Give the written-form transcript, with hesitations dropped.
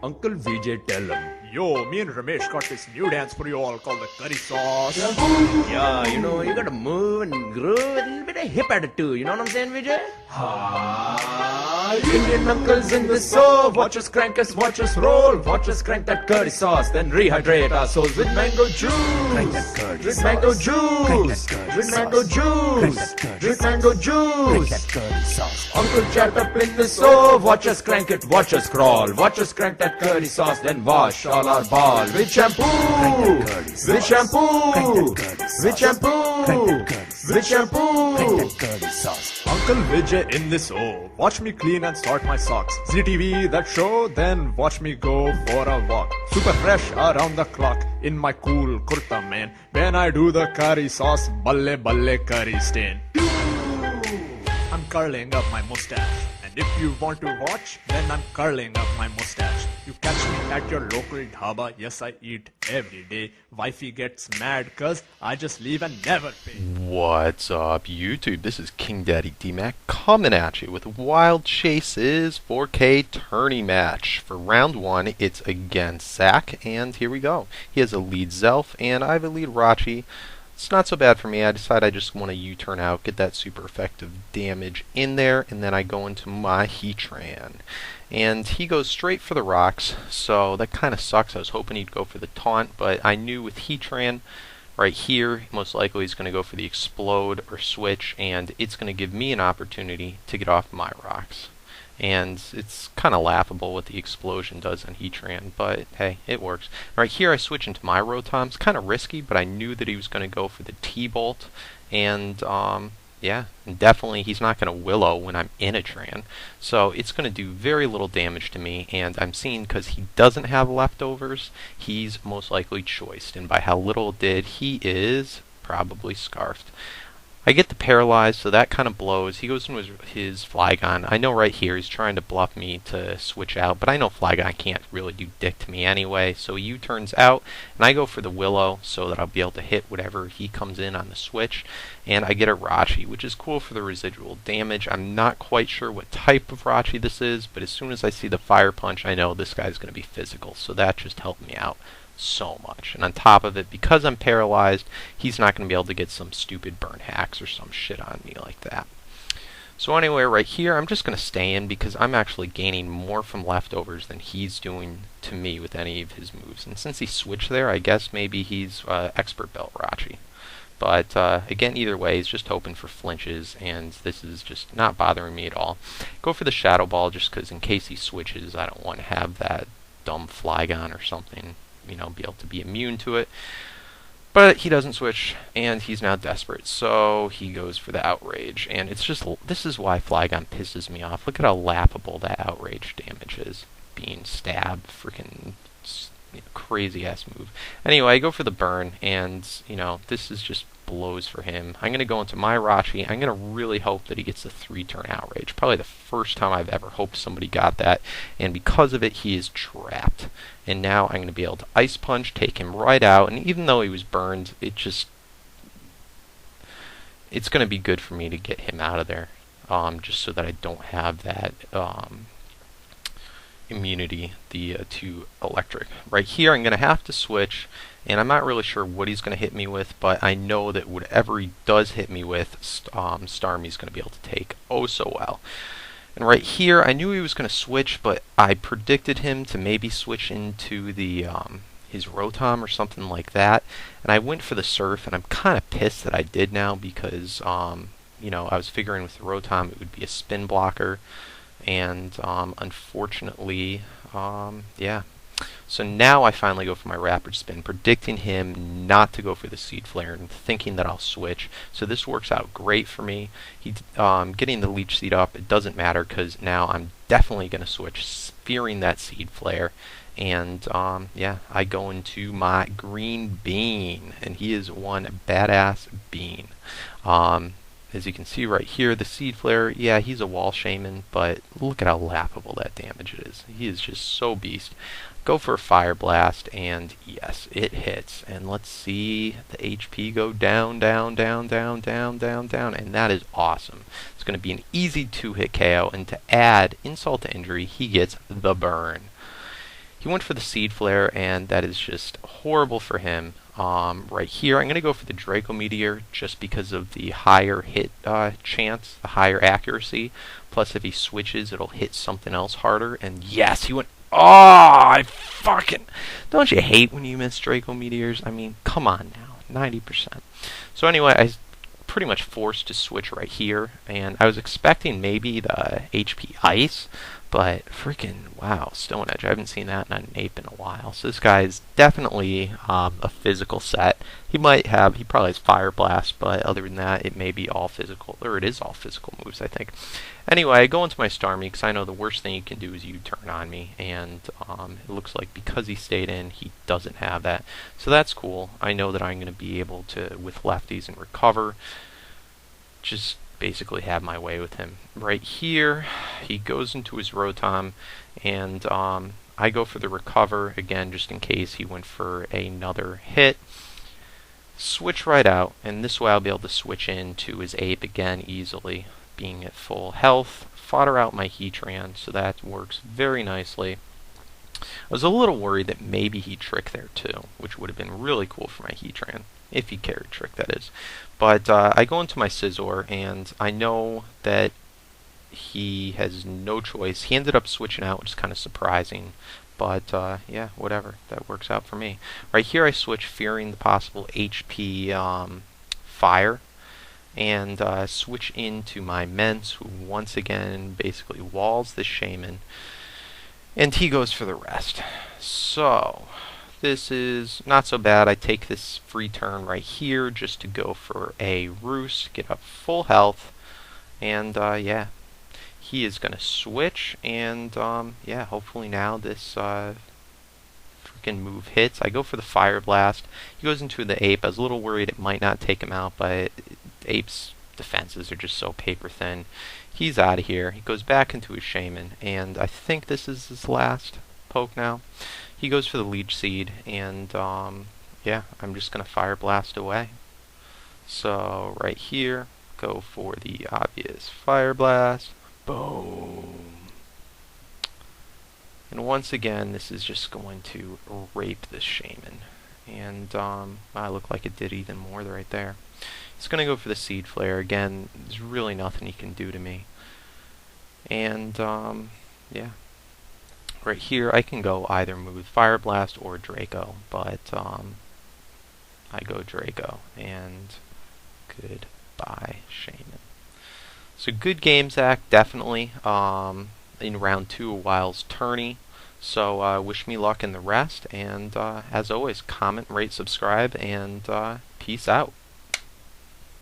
Uncle VJ tell him. Yo, me and Ramesh got this new dance for you all called the curry sauce. Yeah, you gotta move and groove with a little bit of hip attitude. You know what I'm saying, VJ? Indian uncles in the soul. Watch us crank us, watch us roll. Watch us crank that curry sauce, then rehydrate our souls with mango juice. Crank that curry with mango juice. With mango juice. With mango juice. Uncle chat up in the stove. Watch us crank it, watch us crawl. Watch us crank that curry sauce, then wash all our ball with shampoo. With shampoo. With shampoo. With shampoo. Uncle Vijay in this watch me clean and sort my socks. ZTV that show, then watch me go for a walk. Super fresh around the clock in my cool kurta, man. When I do the curry sauce, balle balle curry stain. I'm curling up my mustache. And if you want to watch, then I'm curling up my mustache. You catch me at your local dhaba. Yes, I eat every day. Wifi gets mad cause I just leave and never pay. What's up, YouTube? This is KingDaddyDMAC coming at you with Wilechase's 4K tourney match. For round 1, it's against Zac, and here we go. He has a lead Zelf, and I have a lead Rachi. It's not so bad for me. I decide I just want to U-turn out, get that super effective damage in there, and then I go into my Heatran. And he goes straight for the rocks, so that kind of sucks. I was hoping he'd go for the taunt, but I knew with Heatran right here, most likely he's going to go for the explode or switch, and it's going to give me an opportunity to get off my rocks. And it's kind of laughable what the explosion does on Heatran, but hey, it works. Right here I switch into my Rotom. It's kind of risky, but I knew that he was going to go for the T-Bolt, and yeah, and definitely he's not going to Willow when I'm in a Tran. So it's going to do very little damage to me, and I'm seeing because he doesn't have leftovers, he's most likely choiced, and by how little it did, he is probably scarfed. I get the paralyzed, so that kind of blows. He goes into his Flygon. I know right here he's trying to bluff me to switch out, but I know Flygon can't really do dick to me anyway, so he U-turns out, and I go for the Willow so that I'll be able to hit whatever he comes in on the switch, and I get a Rachi, which is cool for the residual damage. I'm not quite sure what type of Rachi this is, but as soon as I see the Fire Punch, I know this guy's going to be physical, so that just helped me out so much. And on top of it, because I'm paralyzed, he's not going to be able to get some stupid burn hacks or some shit on me like that. So anyway, right here, I'm just going to stay in because I'm actually gaining more from leftovers than he's doing to me with any of his moves. And since he switched there, I guess maybe he's Expert Belt Rachi. But again, either way, he's just hoping for flinches, and this is just not bothering me at all. Go for the Shadow Ball just because in case he switches, I don't want to have that dumb Flygon or something, you know, be able to be immune to it. But he doesn't switch, and he's now desperate, so he goes for the Outrage. And it's just, this is why Flygon pisses me off. Look at how laughable that Outrage damage is. Being stabbed, freaking crazy ass move. Anyway, I go for the burn, and you know, this is just blows for him. I'm going to go into my Rachi. I'm going to really hope that he gets a 3-turn Outrage. Probably the first time I've ever hoped somebody got that, and because of it, he is trapped. And now I'm going to be able to Ice Punch, take him right out, and even though he was burned, it's going to be good for me to get him out of there, just so that I don't have that immunity to electric. Right here, I'm going to have to switch, and I'm not really sure what he's going to hit me with, but I know that whatever he does hit me with, Starmie's going to be able to take oh so well. And right here, I knew he was going to switch, but I predicted him to maybe switch into the his Rotom or something like that, and I went for the Surf, and I'm kind of pissed that I did now because you know, I was figuring with the Rotom it would be a spin blocker, and unfortunately, yeah. So now I finally go for my Rapid Spin, predicting him not to go for the Seed Flare and thinking that I'll switch. So this works out great for me. Getting the Leech Seed up, it doesn't matter because now I'm definitely going to switch, fearing that Seed Flare. And yeah, I go into my Green Bean, and he is one badass bean. As you can see right here, the Seed Flare, yeah, he's a Wall Shaman, but look at how laughable that damage is. He is just so beast. Go for a Fire Blast, and yes, it hits. And let's see the HP go down, down, down, down, down, down, down, and that is awesome. It's going to be an easy 2-hit KO, and to add insult to injury, he gets the burn. He went for the Seed Flare, and that is just horrible for him. Right here, I'm going to go for the Draco Meteor just because of the higher hit chance, the higher accuracy. Plus, if he switches, it'll hit something else harder. And yes, he went... Oh, I fucking... Don't you hate when you miss Draco Meteors? I mean, come on now, 90%. So anyway, I pretty much forced to switch right here, and I was expecting maybe the HP Ice, but freaking wow, Stone Edge. I haven't seen that in an ape in a while. So this guy is definitely a physical set. He probably has Fire Blast, but other than that, it may be all physical, or it is all physical moves, I think. Anyway, I go into my Starmie because I know the worst thing he can do is U-turn on me, and it looks like because he stayed in, he doesn't have that. So that's cool. I know that I'm going to be able to, with lefties and recover, just basically have my way with him. Right here, he goes into his Rotom, and I go for the recover, again, just in case he went for another hit. Switch right out, and this way I'll be able to switch into his Ape again easily, being at full health. Fodder out my Heatran, so that works very nicely. I was a little worried that maybe he'd Trick there too, which would have been really cool for my Heatran, if he carried Trick, that is. But I go into my Scizor, and I know that he has no choice. He ended up switching out, which is kind of surprising. But yeah, whatever. That works out for me. Right here I switch, fearing the possible HP Fire, and switch into my Mence, who once again basically walls the Shaman, and he goes for the rest. So this is not so bad. I take this free turn right here just to go for a Roost, get up full health, and yeah, he is going to switch, and yeah, hopefully now this freaking move hits. I go for the Fire Blast. He goes into the Ape. I was a little worried it might not take him out, but Ape's defenses are just so paper thin. He's out of here. He goes back into his Shaman, and I think this is his last poke now. He goes for the Leech Seed, and yeah, I'm just going to Fire Blast away. So right here, go for the obvious Fire Blast. Boom. And once again, this is just going to rape this Shaman. And I look like it did even more right there. It's going to go for the Seed Flare. Again, there's really nothing he can do to me. And yeah. Right here, I can go either move Fire Blast or Draco, but I go Draco, and goodbye, Shaman. So good game, Zach, definitely. In round 2 of Wild's Tourney. So wish me luck in the rest, and as always, comment, rate, subscribe, and peace out.